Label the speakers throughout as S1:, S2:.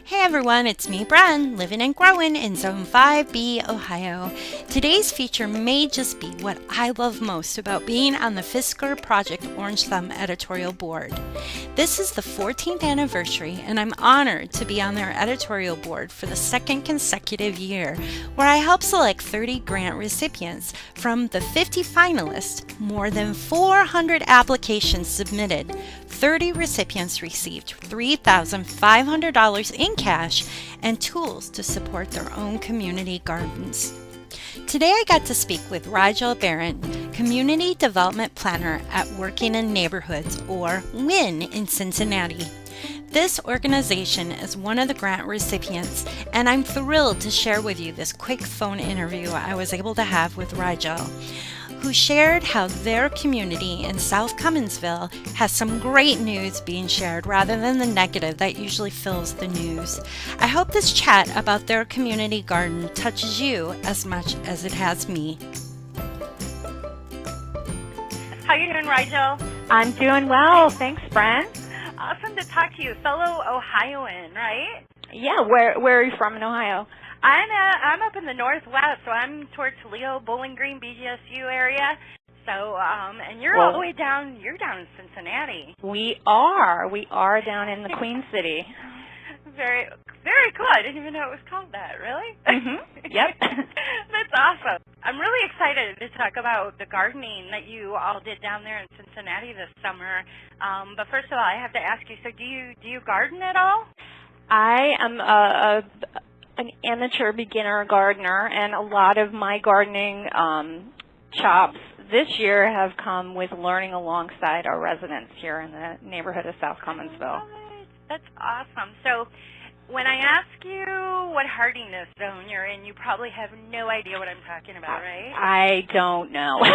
S1: Hey everyone, it's me, Bren, living and growing in Zone 5B, Ohio. Today's feature may just be what I love most about being on the Fiskars Project Orange Thumb editorial board. This is the 14th anniversary, and I'm honored to be on their editorial board for the second consecutive year, where I help select 30 grant recipients from the 50 finalists, more than 400 applications submitted. 30 recipients received $3,500 in cash and tools to support their own community gardens. Today I got to speak with Rigal Behrens, Community Development Planner at Working in Neighborhoods, or WIN, in Cincinnati. This organization is one of the grant recipients, and I'm thrilled to share with you this quick phone interview I was able to have with Rigal, who shared how their community in South Cumminsville has some great news being shared rather than the negative that usually fills the news. I hope this chat about their community garden touches you as much as it has me.
S2: How you doing, Rigal?
S3: I'm doing well. Thanks, Bren.
S2: Awesome to talk to you. Fellow Ohioan, right?
S3: Yeah, where are you from in Ohio?
S2: I'm up in the Northwest, so I'm towards Toledo, Bowling Green, BGSU area. So, and you're all the way down, you're down in Cincinnati.
S3: We are down in the Queen City.
S2: Very, very cool. I didn't even know it was called that, really?
S3: Mm-hmm. Yep.
S2: That's awesome. I'm really excited to talk about the gardening that you all did down there in Cincinnati this summer. But first of all, I have to ask you, so do you garden at all?
S3: I am an amateur beginner gardener, and a lot of my gardening chops this year have come with learning alongside our residents here in the neighborhood of South Cumminsville.
S2: That's awesome. So when I ask you what hardiness zone you're in, you probably have no idea what I'm talking about, right?
S3: I don't know.
S2: Okay.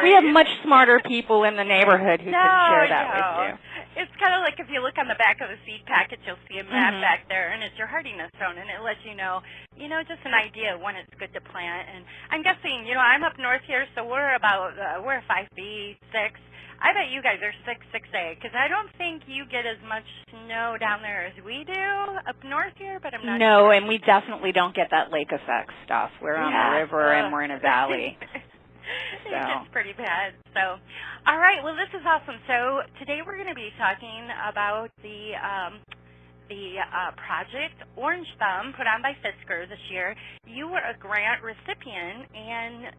S3: We have much smarter people in the neighborhood who can share that with you.
S2: It's kind of like if you look on the back of the seed package, you'll see a map back there, and it's your hardiness zone, and it lets you know, just an idea of when it's good to plant. And I'm guessing, I'm up north here, so we're we're 5B, 6. I bet you guys are 6A, because I don't think you get as much snow down there as we do up north here, but I'm not sure.
S3: No, and we definitely don't get that lake effect stuff. We're on a river and we're in a valley. So.
S2: It's pretty bad. So, all right. Well, this is awesome. So today we're going to be talking about the project Orange Thumb put on by Fiskars this year. You were a grant recipient, and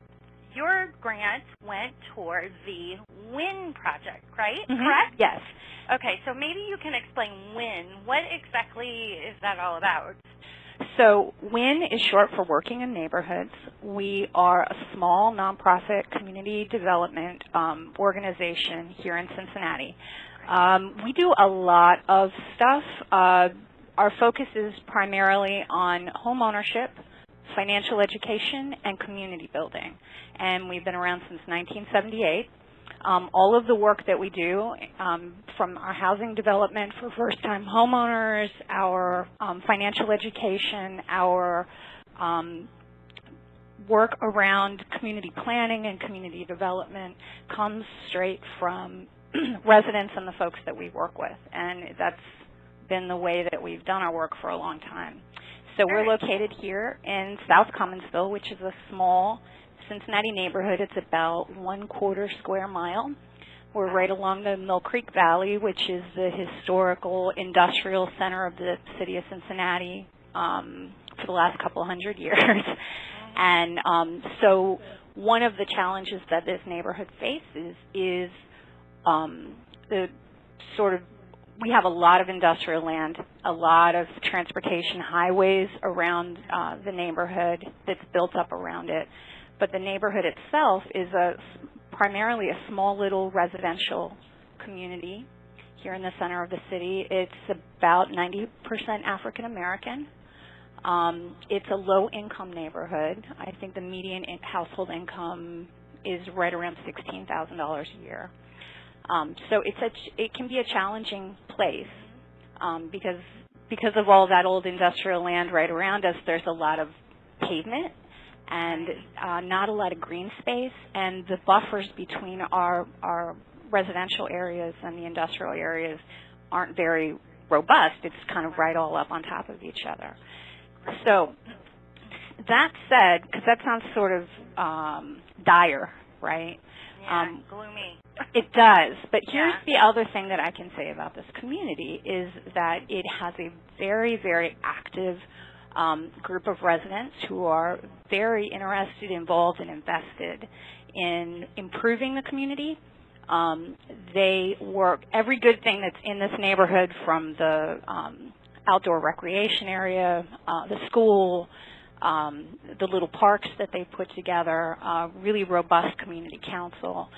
S2: your grant went towards the WIN project, right?
S3: Mm-hmm.
S2: Correct?
S3: Yes.
S2: Okay. So maybe you can explain WIN. What exactly is that all about?
S3: So WIN is short for Working in Neighborhoods. We are a small nonprofit community development organization here in Cincinnati. We do a lot of stuff. Our focus is primarily on home ownership, financial education, and community building. And we've been around since 1978. All of the work that we do, from our housing development for first-time homeowners, our financial education, our work around community planning and community development, comes straight from residents and the folks that we work with. And that's been the way that we've done our work for a long time. So we're located here in South Cumminsville, which is a small Cincinnati neighborhood. It's about 1/4 square mile. We're right along the Mill Creek Valley, which is the historical industrial center of the city of Cincinnati for the last couple hundred years. And so one of the challenges that this neighborhood faces is we have a lot of industrial land, a lot of transportation highways around the neighborhood that's built up around it. But the neighborhood itself is primarily a small little residential community here in the center of the city. It's about 90% African American. It's a low-income neighborhood. I think the median household income is right around $16,000 a year. So it can be a challenging place because of all that old industrial land right around us. There's a lot of pavement and not a lot of green space, and the buffers between our residential areas and the industrial areas aren't very robust. It's kind of right all up on top of each other. So that said, because that sounds sort of dire, right?
S2: Yeah, gloomy.
S3: It does. But here's the other thing that I can say about this community is that it has a very, very active group of residents who are very interested, involved, and invested in improving the community. They work every good thing that's in this neighborhood, from the outdoor recreation area, the school, the little parks that they put together, really robust community council.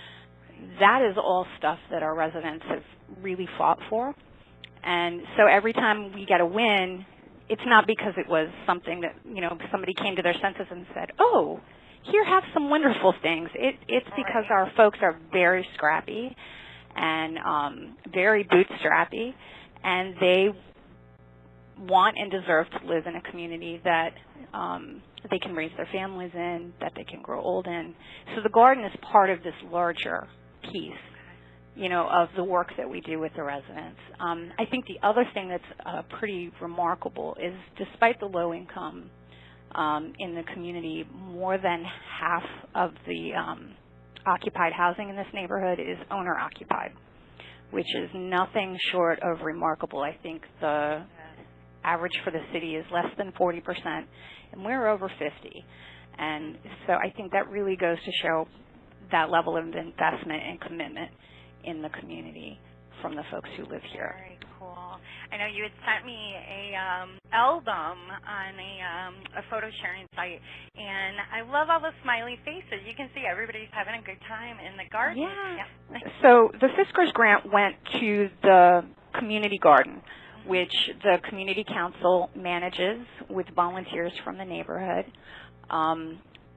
S3: That is all stuff that our residents have really fought for. And so every time we get a win, it's not because it was something that, somebody came to their senses and said, oh, here, have some wonderful things. It's because our folks are very scrappy and very bootstrappy, and they want and deserve to live in a community that they can raise their families in, that they can grow old in. So the garden is part of this larger piece, of the work that we do with the residents. I think the other thing that's pretty remarkable is, despite the low income in the community, more than half of the occupied housing in this neighborhood is owner-occupied, which is nothing short of remarkable. I think the average for the city is less than 40%, and we're over 50. And so I think that really goes to show that level of investment and commitment in the community from the folks who live here.
S2: Very cool. I know you had sent me a album on a photo sharing site, and I love all the smiley faces. You can see everybody's having a good time in the garden.
S3: Yeah. So the Fiskars grant went to the community garden, which the community council manages with volunteers from the neighborhood.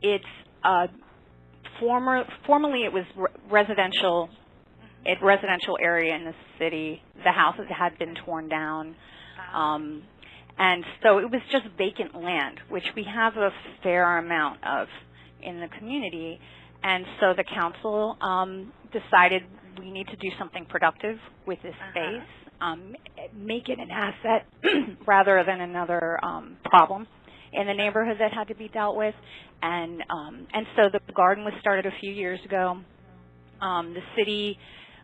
S3: It's formerly it was residential area in the city. The houses had been torn down. And so it was just vacant land, which we have a fair amount of in the community. And so the council decided we need to do something productive with this space, make it an asset rather than another problem in the neighborhood that had to be dealt with. And so the garden was started a few years ago. The city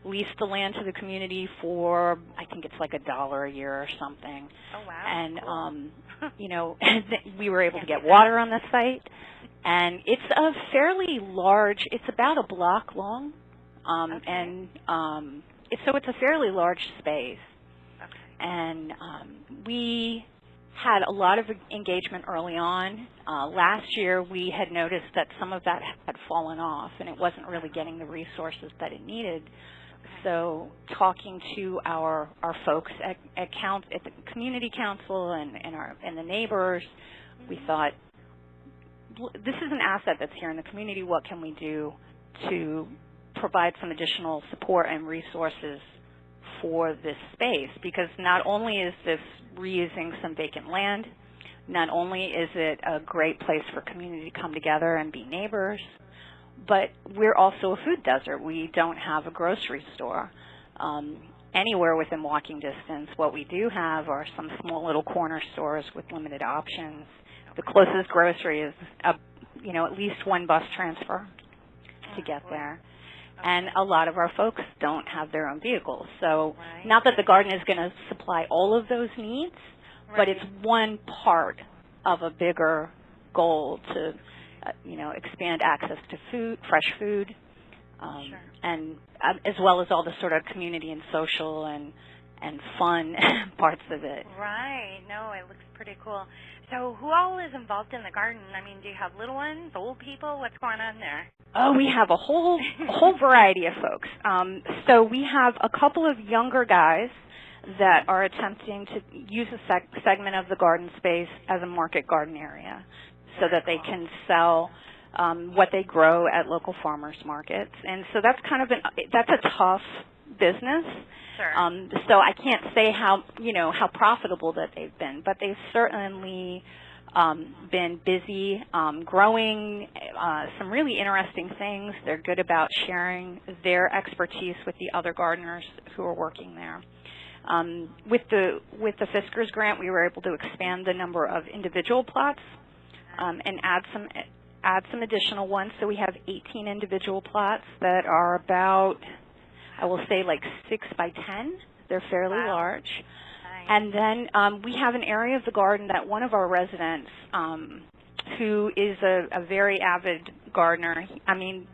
S3: leased the land to the community for, I think it's like $1 a year or something.
S2: Oh, wow.
S3: And,
S2: cool.
S3: We were able to get water on the site. And it's a fairly large, it's about a block long. So it's a fairly large space.
S2: Okay.
S3: And we had a lot of engagement early on. Last year we had noticed that some of that had fallen off and it wasn't really getting the resources that it needed. So talking to our folks at the community council and the neighbors, we thought, this is an asset that's here in the community. What can we do to provide some additional support and resources for this space? Because not only is this reusing some vacant land, not only is it a great place for community to come together and be neighbors, but we're also a food desert. We don't have a grocery store anywhere within walking distance. What we do have are some small little corner stores with limited options. The closest grocery is at least one bus transfer to get there. And a lot of our folks don't have their own vehicles. So not that the garden is going to supply all of those needs, but it's one part of a bigger goal to, expand access to food, fresh food, and as well as all the sort of community and social and fun parts of it.
S2: Right. No, it looks pretty cool. So who all is involved in the garden? I mean, do you have little ones, old people? What's going on there?
S3: Oh, we have a whole variety of folks. So we have a couple of younger guys that are attempting to use a segment of the garden space as a market garden area so that they can sell what they grow at local farmers markets. And so that's that's a tough business.
S2: Sure.
S3: So I can't say how profitable that they've been, but they've certainly been busy growing some really interesting things. They're good about sharing their expertise with the other gardeners who are working there. With the Fiskars grant, we were able to expand the number of individual plots and add some additional ones. So we have 18 individual plots that are about, I will say, like 6 by 10. They're fairly large. Nice. And then we have an area of the garden that one of our residents, who is a very avid gardener, I mean,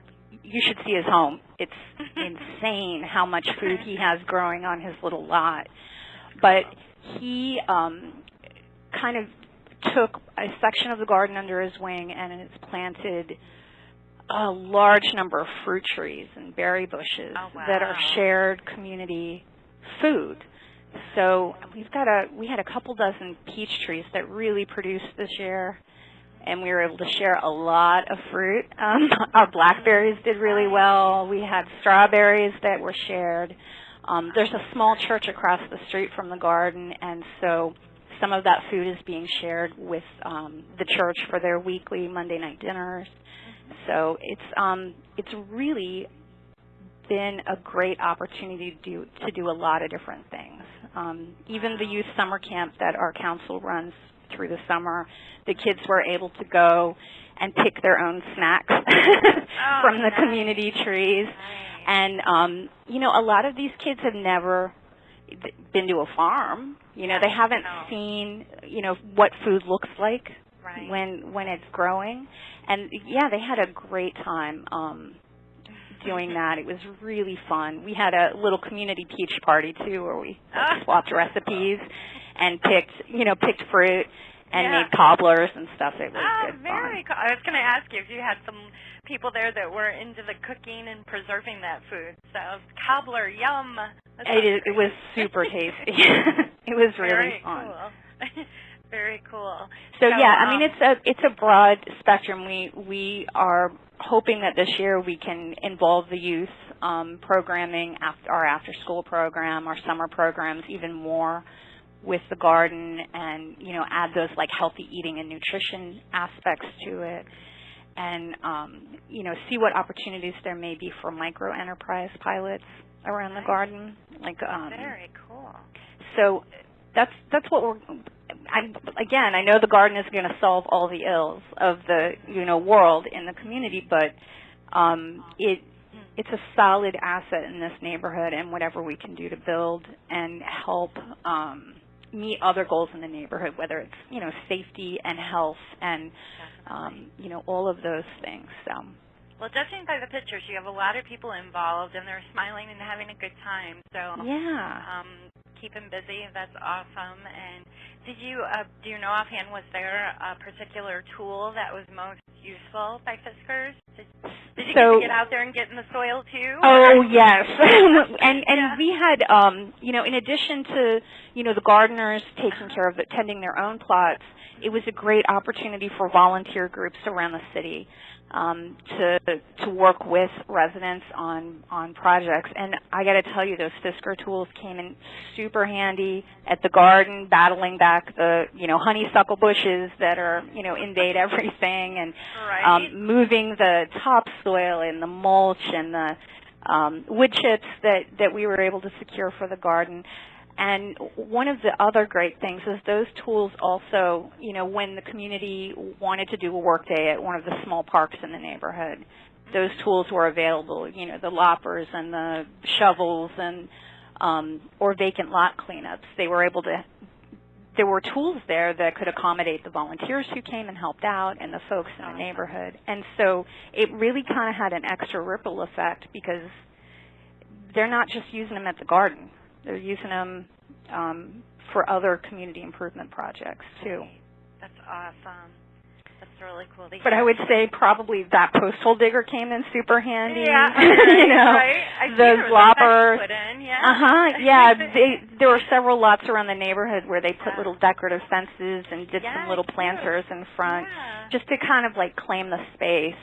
S3: you should see his home. It's insane how much food he has growing on his little lot. But he kind of took a section of the garden under his wing and has planted a large number of fruit trees and berry bushes that are shared community food. So we had a couple dozen peach trees that really produced this year, and we were able to share a lot of fruit. Our blackberries did really well. We had strawberries that were shared. There's a small church across the street from the garden, and so some of that food is being shared with the church for their weekly Monday night dinners. So it's really been a great opportunity to do a lot of different things. Even the youth summer camp that our council runs through the summer, the kids were able to go and pick their own snacks from the community trees. And, a lot of these kids have never been to a farm. They haven't seen, what food looks like when it's growing. And, they had a great time doing that. It was really fun. We had a little community peach party, too, where we swapped recipes and picked fruit and made cobblers and stuff. It was good
S2: very
S3: fun.
S2: cool. I was going to ask you if you had some people there that were into the cooking and preserving that food. So cobbler, yum.
S3: It was super tasty. It was really fun.
S2: Cool. Very cool.
S3: So I mean, it's a broad spectrum. We are hoping that this year we can involve the youth programming, our after-school program, our summer programs even more with the garden, and add those like healthy eating and nutrition aspects to it, and see what opportunities there may be for micro enterprise pilots around the garden.
S2: Very cool. So
S3: that's what we're. I know the garden is going to solve all the ills of the world in the community, but it's a solid asset in this neighborhood, and whatever we can do to build and help meet other goals in the neighborhood, whether it's safety and health and all of those things. So.
S2: Well, judging by the pictures, you have a lot of people involved, and they're smiling and having a good time. So keep them busy. That's awesome. And do you know offhand, was there a particular tool that was most useful by Fiskars? Did you get out there and get in the soil too?
S3: Oh yes, and we had in addition to the gardeners taking care of tending their own plots, it was a great opportunity for volunteer groups around the city to work with residents on projects. And I got to tell you, those Fiskars tools came in super handy at the garden, battling back the honeysuckle bushes that are invade everything, and moving the topsoil and the mulch and the wood chips that we were able to secure for the garden. And one of the other great things is those tools also, when the community wanted to do a work day at one of the small parks in the neighborhood, those tools were available, the loppers and the shovels and or vacant lot cleanups. There were tools there that could accommodate the volunteers who came and helped out and the folks in the neighborhood. And so it really kind of had an extra ripple effect, because they're not just using them at the garden. They're using them for other community improvement projects, too.
S2: That's awesome. That's really cool.
S3: But I would say probably that posthole digger came in super handy.
S2: Yeah, right.
S3: The lopper.
S2: Yeah.
S3: There were several lots around the neighborhood where they put little decorative fences and did some little planters in front, just to kind of like claim the space.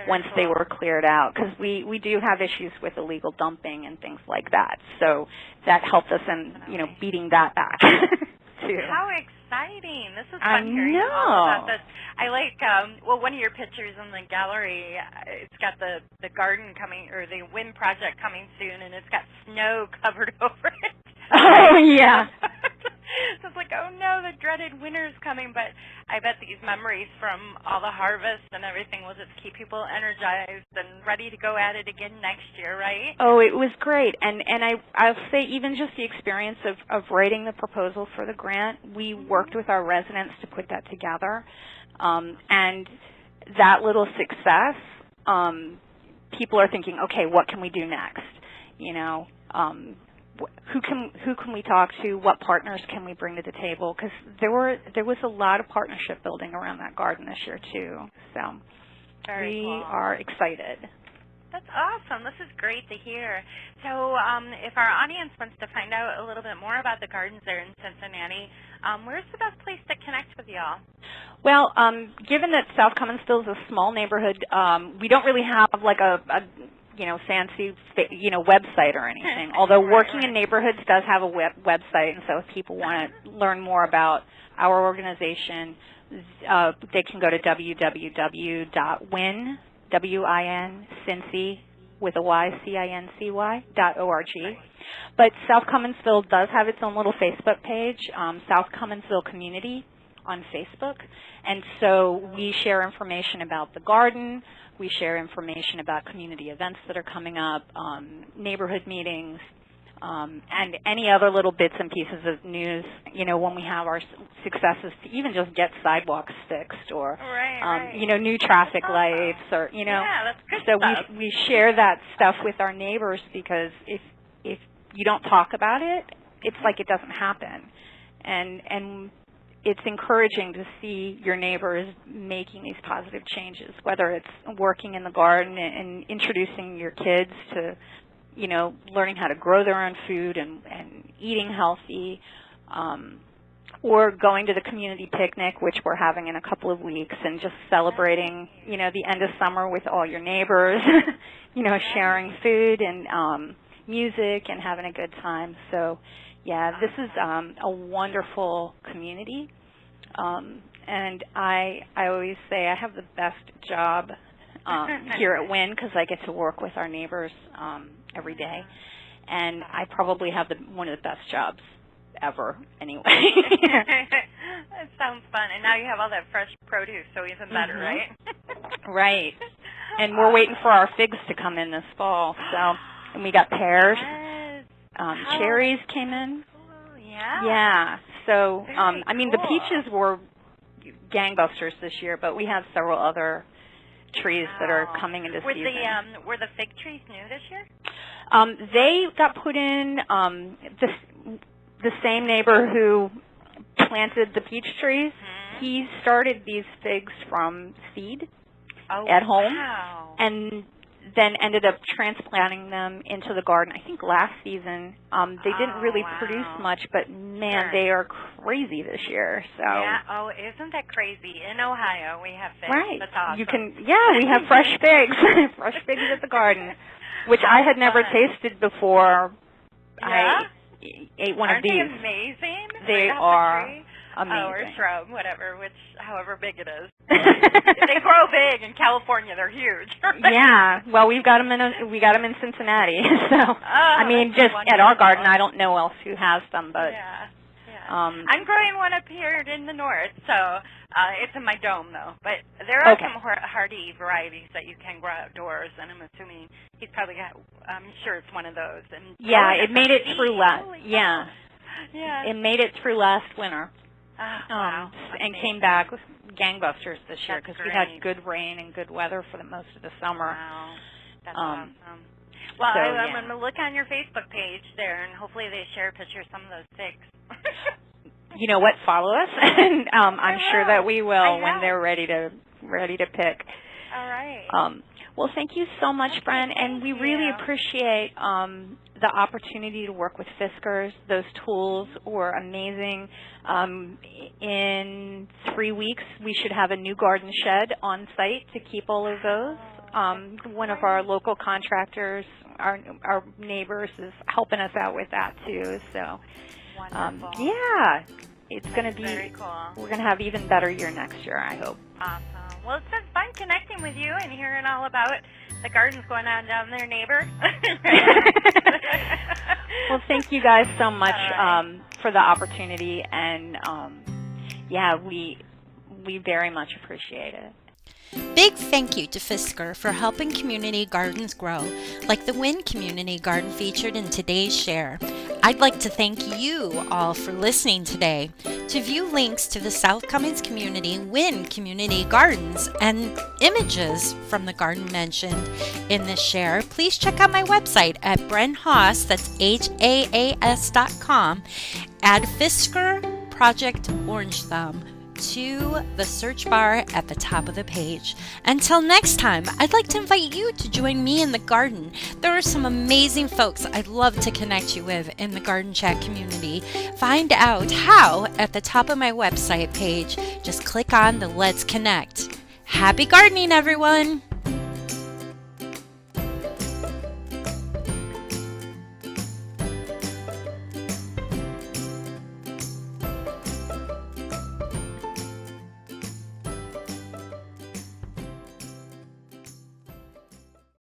S3: Once they were cleared out, because we do have issues with illegal dumping and things like that. So that helped us in, beating that back, too.
S2: How exciting. This is fun hearing all about this. I like, one of your pictures in the gallery, it's got the garden coming, or the wind project coming soon, and it's got snow covered over it.
S3: Oh,
S2: coming, but I bet these memories from all the harvest and everything will just keep people energized and ready to go at it again next year, right?
S3: Oh, it was great. And I'll say even just the experience of writing the proposal for the grant, we worked with our residents to put that together. And that little success, people are thinking, okay, what can we do next? You know, who can we talk to? What partners can we bring to the table? Because there was a lot of partnership building around that garden this year too. So
S2: Very cool.
S3: are excited.
S2: That's awesome. This is great to hear. So if our audience wants to find out a little bit more about the gardens there in Cincinnati, where's the best place to connect with y'all?
S3: Well, given that South Cumminsville is a small neighborhood, we don't really have like a fancy, website or anything. Although Working in Neighborhoods does have a website, and so if people want to learn more about our organization, they can go to www.win, W-I-N, with a Y, CINCY.org. But South Cumminsville does have its own little Facebook page, South Cumminsville Community on Facebook. And so we share information about the garden. We share information about community events that are coming up, neighborhood meetings, and any other little bits and pieces of news, when we have our successes to even just get sidewalks fixed or, new traffic lights or,
S2: Yeah, that's good
S3: So
S2: stuff.
S3: we share that stuff with our neighbors because if you don't talk about it, it's like it doesn't happen. And it's encouraging to see your neighbors making these positive changes, whether it's working in the garden and introducing your kids to, learning how to grow their own food and eating healthy, or going to the community picnic, which we're having in a couple of weeks, and just celebrating, the end of summer with all your neighbors, sharing food and music and having a good time. So, yeah, this is a wonderful community, and I always say I have the best job here at WIN because I get to work with our neighbors every day, and I probably have one of the best jobs ever anyway.
S2: It sounds fun, and now you have all that fresh produce, so even better, right?
S3: Right, and we're waiting for our figs to come in this fall, and we got pears.
S2: Yes.
S3: Cherries came in.
S2: Oh, yeah.
S3: Yeah. So,
S2: Very
S3: the
S2: cool.
S3: peaches were gangbusters this year, but we have several other trees that are coming into season.
S2: Were the fig trees new this year?
S3: They got put in the same neighbor who planted the peach trees.
S2: Mm-hmm.
S3: He started these figs from seed
S2: at
S3: home,
S2: wow.
S3: and then ended up transplanting them into the garden. I think last season they didn't really produce much, but man, they are crazy this year. So
S2: yeah, isn't that crazy? In Ohio, we have figs.
S3: Right,
S2: That's awesome.
S3: we have fresh figs, fresh figs at the garden, which I had never tasted before.
S2: Yeah?
S3: I ate one
S2: Aren't
S3: of these.
S2: They amazing?
S3: They
S2: Right off
S3: are
S2: the tree?
S3: amazing.
S2: Or shrub, whatever, however big it is. They grow big in California. They're huge.
S3: Yeah, well, we got them in Cincinnati. So just
S2: wonderful.
S3: at our garden, I don't know else who has them, but
S2: yeah. I'm growing one up here in the north, so it's in my dome though. But there are some hardy varieties that you can grow outdoors, and I'm assuming he's probably got. I'm sure it's one of those. And
S3: it made it through last.
S2: Yeah.
S3: It made it through last winter.
S2: Wow.
S3: And came back with gangbusters this year because we had
S2: great.
S3: good rain and good weather for most of the summer.
S2: Wow, that's awesome. Well, I'm going to look on your Facebook page there, and hopefully they share a picture of some of those figs.
S3: You know what? Follow us, and I'm sure that we will when they're ready to pick.
S2: All right.
S3: Well, thank you so much, Bren, and we really appreciate the opportunity to work with Fiskars. Those tools were amazing. In 3 weeks, we should have a new garden shed on site to keep all of those. One of our local contractors, our neighbors, is helping us out with that too. So, it's going to be
S2: very cool.
S3: We're going to have even better year next year, I hope.
S2: Awesome. Well, it's been fun connecting with you and hearing all about the gardens going on down there, neighbor.
S3: Well, thank you guys so much for the opportunity, and yeah, we very much appreciate it.
S1: Big thank you to Fiskar for helping community gardens grow, like the Wynn Community Garden featured in today's share. I'd like to thank you all for listening today. To view links to the South Cummins Community Wynn Community Gardens and images from the garden mentioned in this share, please check out my website at Bren Haas, that's HAAS.com. Add Fiskar Project Orange Thumb to the search bar at the top of the page. Until next time, I'd like to invite you to join me in the garden. There are some amazing folks I'd love to connect you with in the Garden Chat community. Find out how at the top of my website page. Just click on the Let's Connect. Happy gardening, everyone!